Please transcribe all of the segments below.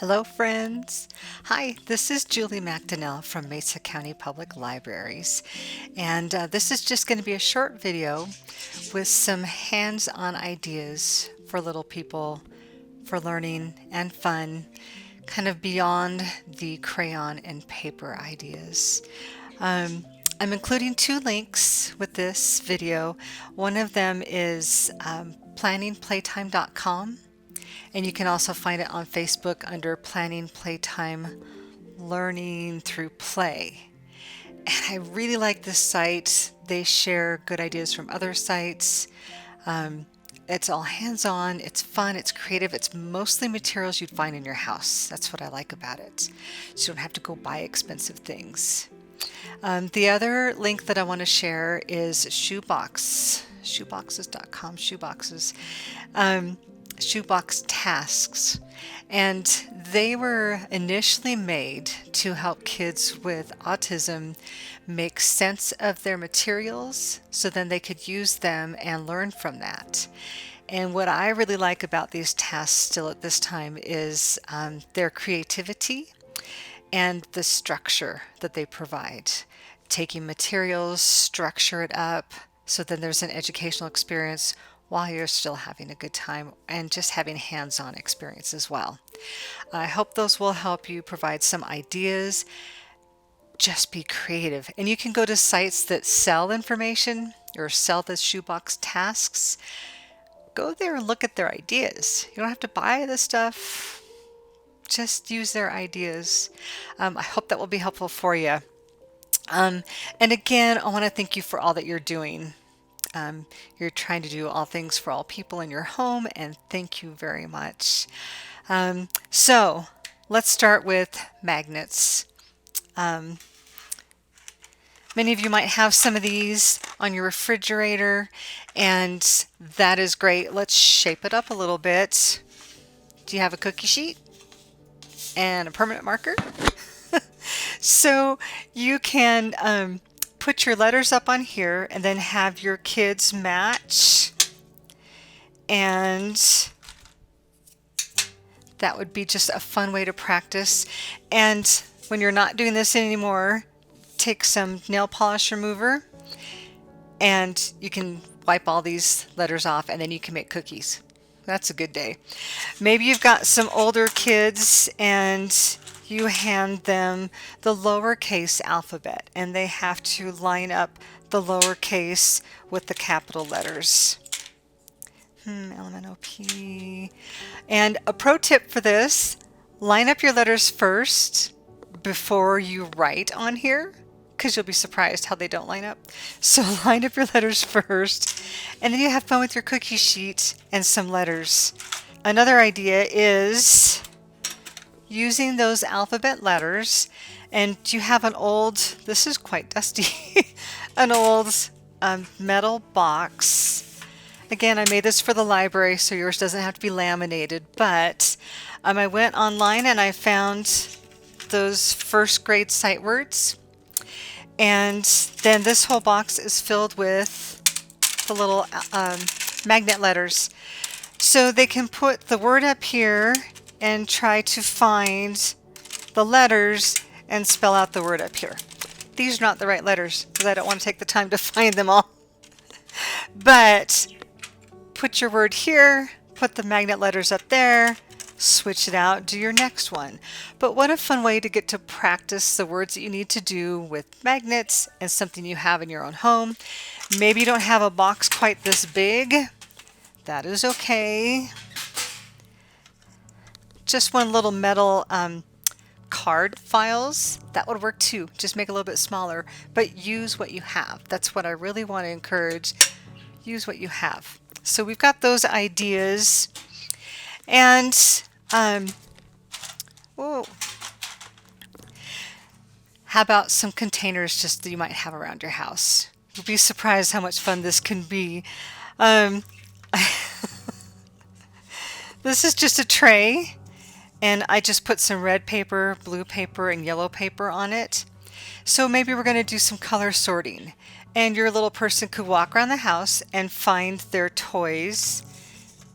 Hello friends! Hi, this is Julie McDonnell from Mesa County Public Libraries, and this is just going to be a short video with some hands-on ideas for little people for learning and fun, kind of beyond the crayon and paper ideas. I'm including two links with this video. One of them is planningplaytime.com, and you can also find it on Facebook under Planning Playtime Learning Through Play. And I really like this site. They share good ideas from other sites. It's all hands-on, it's fun, it's creative, it's mostly materials you'd find in your house. That's what I like about it. So you don't have to go buy expensive things. The other link that I want to share is shoeboxes.com, shoebox tasks, and they were initially made to help kids with autism make sense of their materials so then they could use them and learn from that. And what I really like about these tasks still at this time is their creativity and the structure that they provide. Taking materials, structure it up, so then there's an educational experience while you're still having a good time and just having hands-on experience as well. I hope those will help you provide some ideas. Just be creative. And you can go to sites that sell information or sell the shoebox tasks. Go there and look at their ideas. You don't have to buy the stuff. Just use their ideas. I hope that will be helpful for you. And again, I want to thank you for all that you're doing. You're trying to do all things for all people in your home, and thank you very much. So let's start with magnets. Many of you might have some of these on your refrigerator, and that is great. Let's shape it up a little bit. Do you have a cookie sheet and a permanent marker? So you can put your letters up on here and then have your kids match, and that would be just a fun way to practice. And when you're not doing this anymore, take some nail polish remover and you can wipe all these letters off, and then you can make cookies. That's a good day. Maybe you've got some older kids and you hand them the lowercase alphabet, and they have to line up the lowercase with the capital letters. LMNOP. And a pro tip for this, line up your letters first before you write on here, because you'll be surprised how they don't line up. So line up your letters first, and then you have fun with your cookie sheet and some letters. Another idea is using those alphabet letters, and you have an old, this is quite dusty, an old metal box. Again, I made this for the library, so yours doesn't have to be laminated, but I went online and I found those first grade sight words, and then this whole box is filled with the little magnet letters. So they can put the word up here and try to find the letters and spell out the word up here. These are not the right letters because I don't want to take the time to find them all. But put your word here, put the magnet letters up there, switch it out, do your next one. But what a fun way to get to practice the words that you need to do with magnets and something you have in your own home. Maybe you don't have a box quite this big. That is okay. Just one little metal card files, that would work too. Just make it a little bit smaller, but use what you have. That's what I really want to encourage. Use what you have. So we've got those ideas, and whoa. How about some containers just that you might have around your house? You'll be surprised how much fun this can be. This is just a tray, and I just put some red paper, blue paper, and yellow paper on it. So maybe we're going to do some color sorting, and your little person could walk around the house and find their toys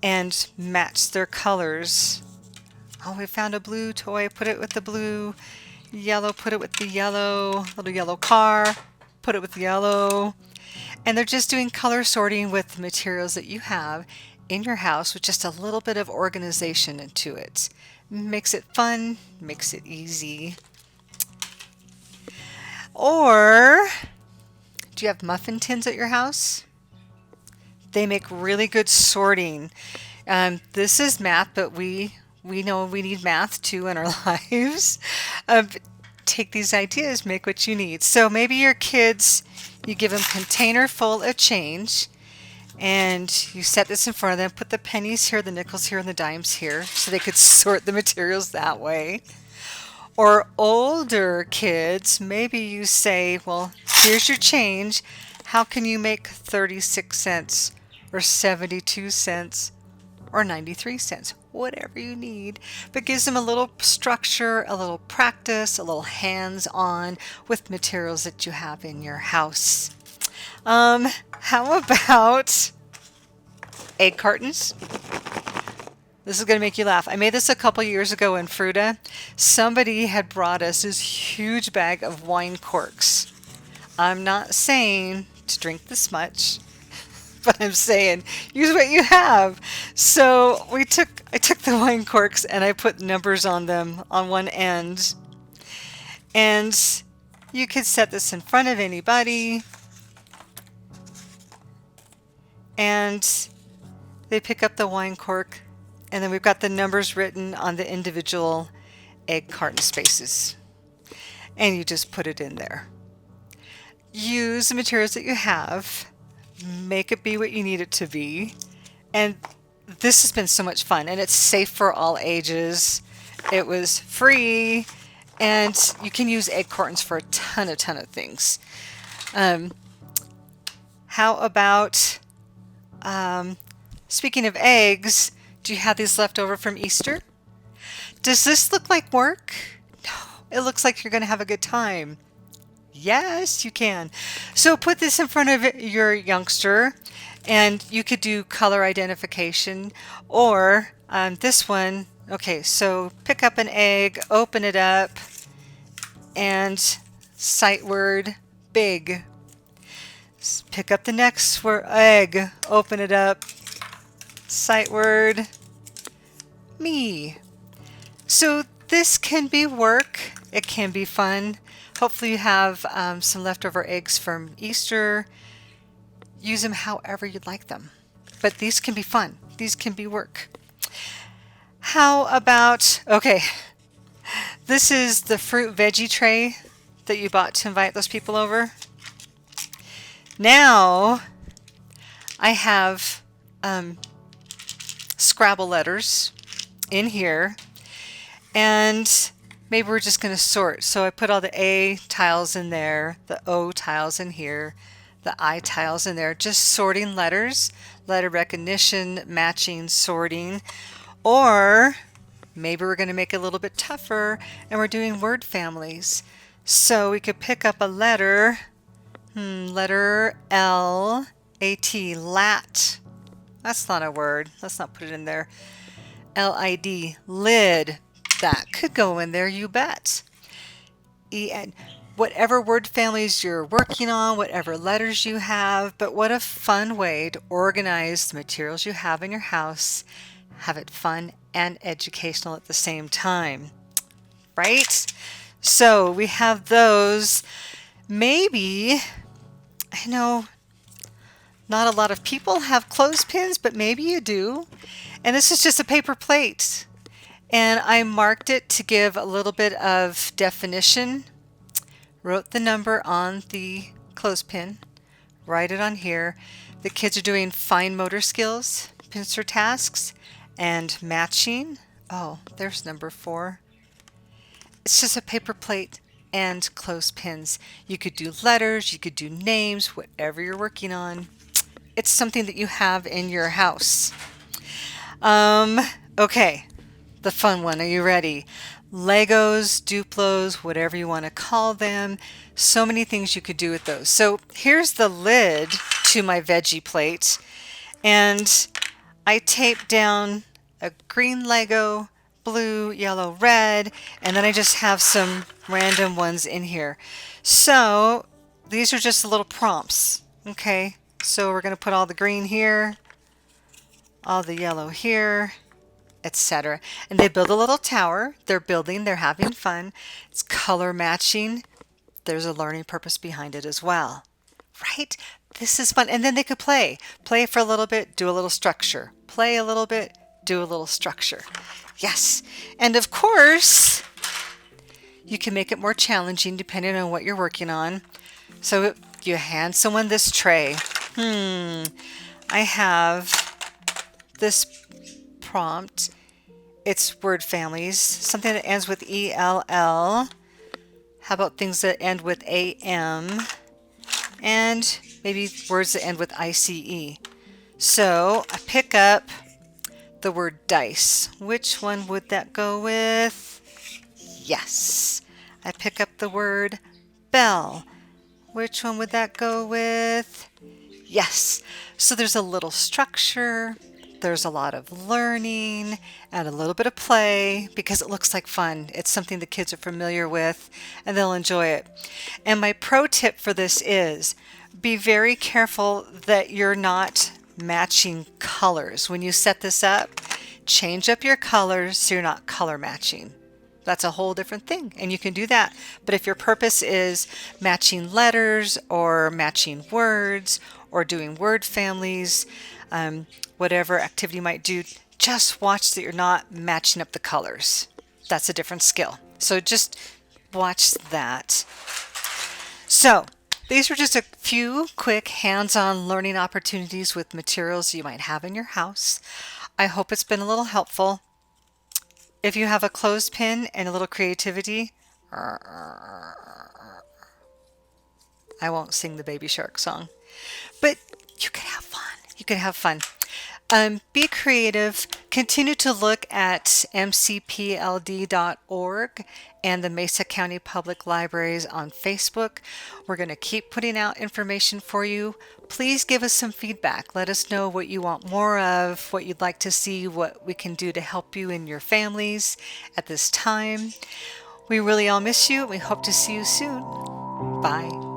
and match their colors Oh, we found a blue toy, put it with the blue. Yellow, put it with the yellow. Little yellow car, put it with yellow. And they're just doing color sorting with the materials that you have in your house with just a little bit of organization into it. Makes it fun, makes it easy. Or, do you have muffin tins at your house? They make really good sorting. This is math, but we know we need math too in our lives. Take these ideas, make what you need. So maybe your kids, you give them a container full of change, and you set this in front of them, put the pennies here, the nickels here, and the dimes here, so they could sort the materials that way. Or older kids, maybe you say, well, here's your change. How can you make 36 cents or 72 cents or 93 cents? Whatever you need, but gives them a little structure, a little practice, a little hands-on with materials that you have in your house. How about egg cartons? This is going to make you laugh. I made this a couple years ago in Fruta. Somebody had brought us this huge bag of wine corks. I'm not saying to drink this much, but I'm saying use what you have. So I took the wine corks and I put numbers on them on one end. And you could set this in front of anybody. And they pick up the wine cork, and then we've got the numbers written on the individual egg carton spaces. And you just put it in there. Use the materials that you have. Make it be what you need it to be. And this has been so much fun, and it's safe for all ages. It was free, and you can use egg cartons for a ton of things. How about, speaking of eggs, do you have these left over from Easter? Does this look like work? No, it looks like you're going to have a good time. Yes, you can. So put this in front of your youngster, and you could do color identification, or this one. Okay, so pick up an egg, open it up, and sight word big. Pick up the next word, egg, open it up, sight word me. So this can be work. It can be fun. Hopefully you have some leftover eggs from Easter. Use them however you'd like them. But these can be fun. These can be work. How about, okay, this is the fruit veggie tray that you bought to invite those people over. Now I have Scrabble letters in here, and maybe we're just going to sort. So I put all the A tiles in there, the O tiles in here, the I tiles in there, just sorting letters, letter recognition, matching, sorting. Or maybe we're going to make it a little bit tougher, and we're doing word families. So we could pick up a letter, letter L, A-T, lat. That's not a word. Let's not put it in there. L-I-D, lid. That could go in there, you bet. E-N, whatever word families you're working on, whatever letters you have, but what a fun way to organize the materials you have in your house, have it fun and educational at the same time, right? So we have those. Maybe, I know not a lot of people have clothespins, but maybe you do. And this is just a paper plate. And I marked it to give a little bit of definition. Wrote the number on the clothespin. Write it on here. The kids are doing fine motor skills, pincer tasks, and matching. Oh, there's number 4. It's just a paper plate and clothespins. You could do letters, you could do names, whatever you're working on. It's something that you have in your house. Okay, the fun one. Are you ready? Legos, Duplos, whatever you want to call them. So many things you could do with those. So here's the lid to my veggie plate. And I taped down a green Lego, blue, yellow, red, and then I just have some random ones in here. So these are just little prompts. Okay, so we're going to put all the green here, all the yellow here, etc. And they build a little tower. They're building, they're having fun. It's color matching. There's a learning purpose behind it as well. Right? This is fun. And then they could play. Play for a little bit, do a little structure. Play a little bit, do a little structure. Yes. And of course, you can make it more challenging depending on what you're working on. So you hand someone this tray. I have this prompt. It's word families, something that ends with ELL. How about things that end with AM? And maybe words that end with ICE. So I pick up the word dice. Which one would that go with? Yes. I pick up the word bell. Which one would that go with? Yes. So there's a little structure. There's a lot of learning and a little bit of play because it looks like fun. It's something the kids are familiar with and they'll enjoy it. And my pro tip for this is be very careful that you're not matching colors. When you set this up, change up your colors so you're not color matching. That's a whole different thing, and you can do that. But if your purpose is matching letters or matching words or doing word families, whatever activity you might do, just watch that you're not matching up the colors. That's a different skill. So just watch that. So these were just a few quick hands-on learning opportunities with materials you might have in your house. I hope it's been a little helpful. If you have a clothespin and a little creativity, I won't sing the Baby Shark song, but you can have fun. You can have fun. Be creative. Continue to look at mcpld.org and the Mesa County Public Libraries on Facebook. We're going to keep putting out information for you. Please give us some feedback. Let us know what you want more of, what you'd like to see, what we can do to help you and your families at this time. We really all miss you. We hope to see you soon. Bye.